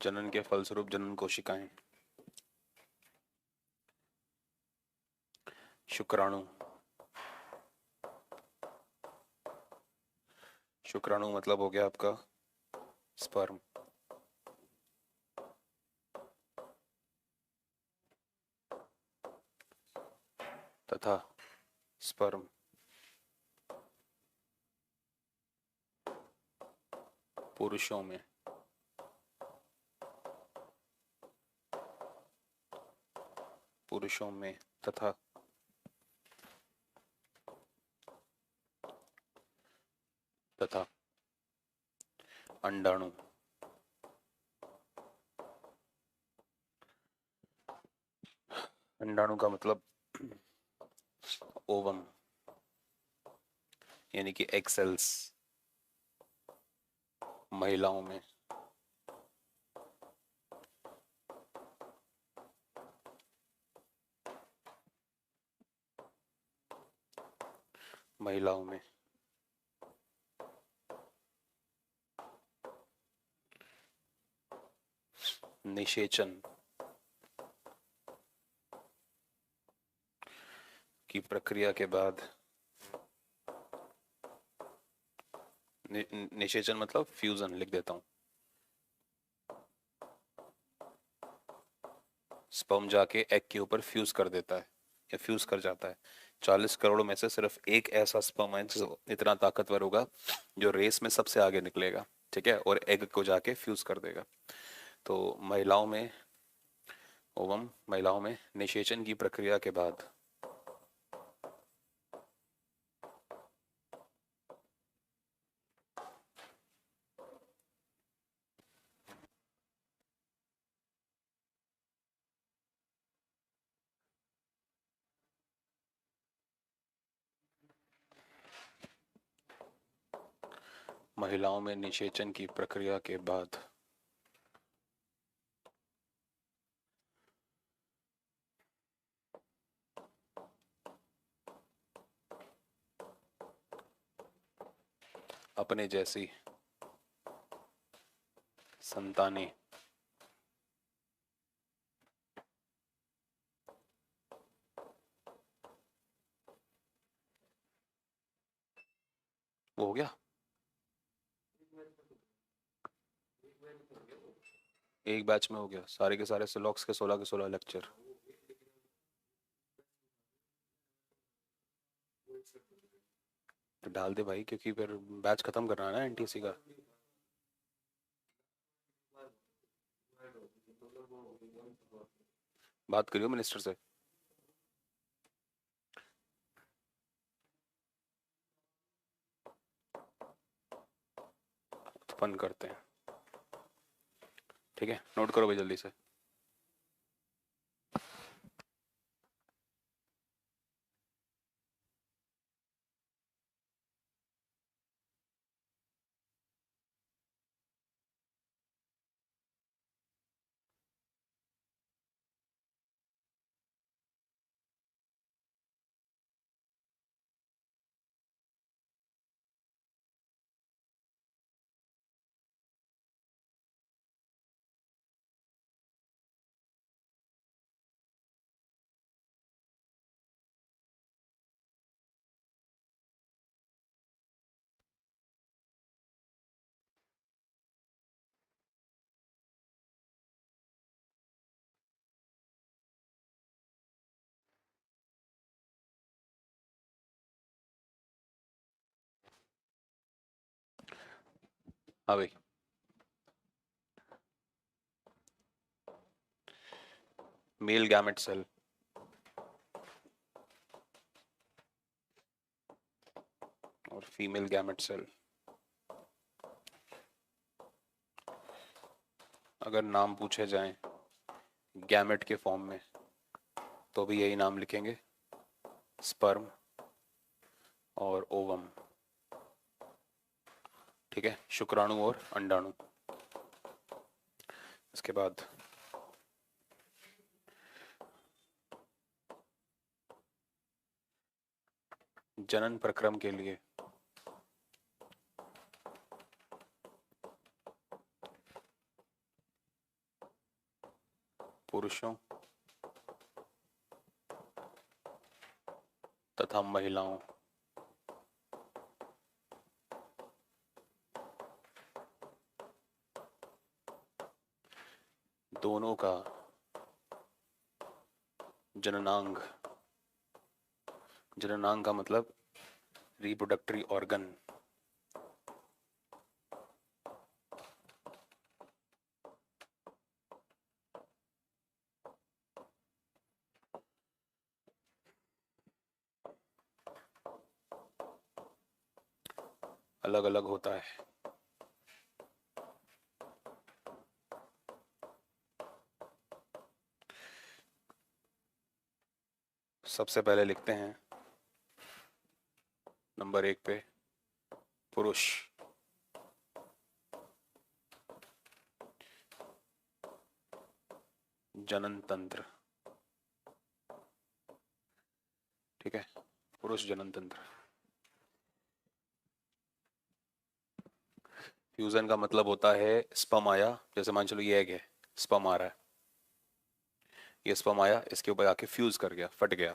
जनन के फलस्वरूप जनन कोशिकाएं। शुक्राणु। शुक्राणु मतलब हो गया आपका स्पर्म। तथा स्पर्म पुरुषों में तथा अंडाणु अंडाणु का मतलब ओवम यानी कि एग सेल्स महिलाओं में। महिलाओं में निषेचन की प्रक्रिया के बाद निषेचन मतलब फ्यूजन लिख देता हूं। स्पर्म जाके एग के ऊपर फ्यूज कर देता है या फ्यूज कर जाता है। 40 करोड़ में से सिर्फ एक ऐसा स्पर्म है जो इतना ताकतवर होगा जो रेस में सबसे आगे निकलेगा, ठीक है, और एग को जाके फ्यूज कर देगा। तो महिलाओं में निषेचन की प्रक्रिया के बाद महिलाओं में निषेचन की प्रक्रिया के बाद अपने जैसी संतानें वो हो गया। एक बैच में हो गया सारे के सारे सिलॉक्स के 16 के 16 लेक्चर। तो डाल दे भाई, क्योंकि फिर बैच खत्म करना है ना एनटीसी का। बात करियो मिनिस्टर से। उत्पन्न करते हैं, ठीक है, नोट करो भाई जल्दी से। हाँ भाई, मेल गैमेट सेल और फीमेल गैमेट सेल, अगर नाम पूछे जाएं गैमेट के फॉर्म में तो भी यही नाम लिखेंगे, स्पर्म और ओवम, ठीक है, शुक्राणु और अंडाणु। इसके बाद जनन प्रक्रम के लिए पुरुषों तथा महिलाओं दोनों का जननांग, जननांग का मतलब रिप्रोडक्टरी ऑर्गन, अलग अलग होता है। सबसे पहले लिखते हैं नंबर 1 पे पुरुष, जनन तंत्र। ठीक है, पुरुष जनन तंत्र। फ्यूजन का मतलब होता है स्पर्म आया, जैसे मान चलो ये एग है, स्पर्म आ रहा है, ये स्पर्म आया, इसके ऊपर आके फ्यूज कर गया, फट गया,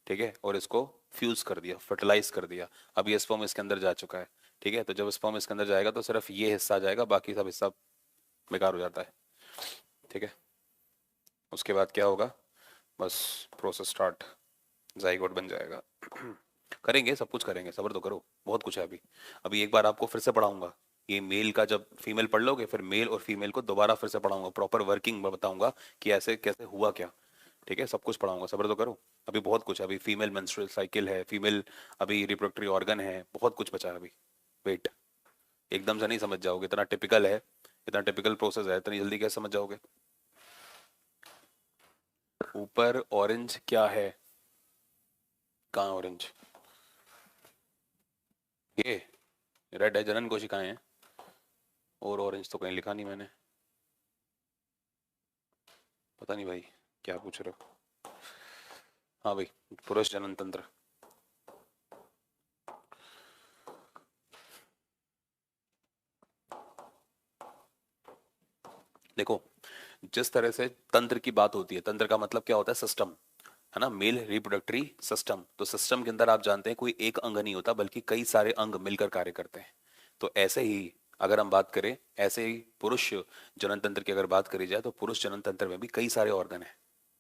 ठीक है, और इसको फ्यूज कर दिया, फर्टिलाइज कर दिया। अब ये स्पर्म इसके अंदर जा चुका है, ठीक है, तो जब स्पर्म इसके अंदर जाएगा तो सिर्फ ये हिस्सा जाएगा, बाकी सब हिस्सा बेकार हो जाता है। ठीक है, उसके बाद क्या होगा, बस प्रोसेस स्टार्ट, जाइगोट बन जाएगा। करेंगे, सब कुछ करेंगे, सब्र तो करो, बहुत कुछ है अभी। अभी एक बार आपको फिर से पढ़ाऊंगा, ये मेल का जब फीमेल पढ़ लोगे फिर मेल और फीमेल को दोबारा फिर से पढ़ाऊंगा, प्रॉपर वर्किंग में बताऊंगा कि ऐसे कैसे हुआ क्या। ठीक है, सब कुछ पढ़ाऊंगा, सब्र तो करो। अभी बहुत कुछ है, अभी फीमेल मेंस्ट्रुअल साइकिल है, फीमेल अभी रिप्रोडक्टरी ऑर्गन है, बहुत कुछ बचा है अभी। वेट, एकदम से नहीं समझ जाओगे, इतना टिपिकल है, इतना टिपिकल प्रोसेस है, इतनी जल्दी कैसे समझ जाओगे। ऊपर ऑरेंज क्या है, कहाँ ऑरेंज, ये रेड है, जनन कोशिकाएं हैं, और ऑरेंज तो कहीं लिखा नहीं मैंने, पता नहीं भाई क्या पूछ रहे हो। हाँ भाई, पुरुष जनन तंत्र। देखो, जिस तरह से तंत्र की बात होती है, तंत्र का मतलब क्या होता है, सिस्टम, है ना, मेल रिप्रोडक्टरी सिस्टम, तो सिस्टम के अंदर आप जानते हैं कोई एक अंग नहीं होता बल्कि कई सारे अंग मिलकर कार्य करते हैं। तो ऐसे ही अगर हम बात करें, ऐसे ही पुरुष जनन तंत्र की अगर बात करी जाए तो पुरुष जनन तंत्र में भी कई सारे ऑर्गन हैं,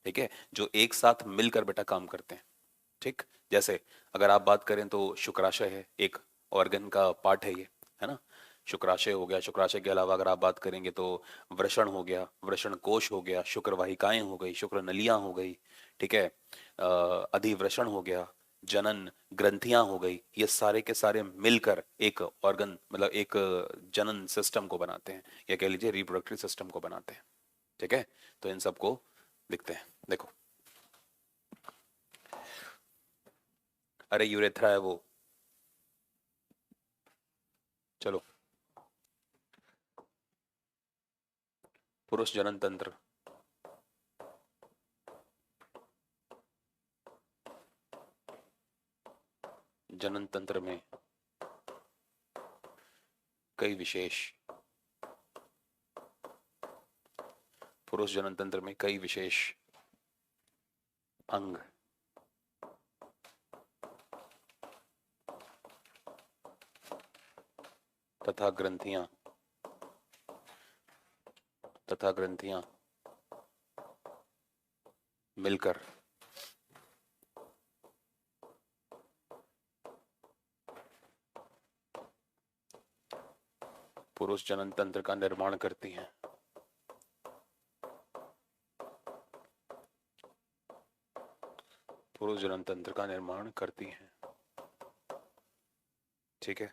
ठीक है, जो एक साथ मिलकर बेटा काम करते हैं। ठीक, जैसे अगर आप बात करें तो शुक्राशय है, एक ऑर्गन का पार्ट है ये, है ना, शुक्राशय हो गया। शुक्राशय के अलावा अगर आप बात करेंगे तो वृषण हो गया, वृषण कोश हो गया, शुक्र वाहिकाएं हो गई, शुक्र नलियां हो गई, ठीक है, अधिवृषण हो गया, जनन ग्रंथियां हो गई, ये सारे के सारे मिलकर एक ऑर्गन मतलब एक जनन सिस्टम को बनाते हैं, या कह लीजिए रिप्रोडक्टरी सिस्टम को बनाते हैं। ठीक है, तो इन सबको लिखते हैं, देखो, अरे यूरेथ्रा है वो, चलो, पुरुष जनन तंत्र, जनन तंत्र में कई विशेष, पुरुष जनन तंत्र में कई विशेष अंग तथा ग्रंथियां, तथा ग्रंथियां मिलकर पुरुष जनन तंत्र का निर्माण करती हैं। पुरुष जनन तंत्र का निर्माण करती हैं, ठीक है।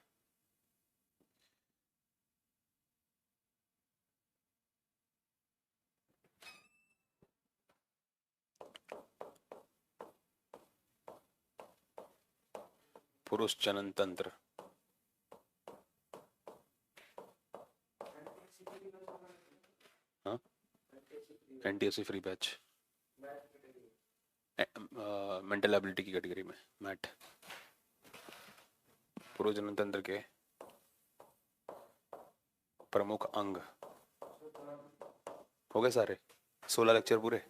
पुरुष जनन तंत्र, हाँ, NTSC free batch, mental ability की कैटेगरी में मैट, पुरुष जनन तंत्र के प्रमुख अंग हो गए सारे, 16 लेक्चर पूरे।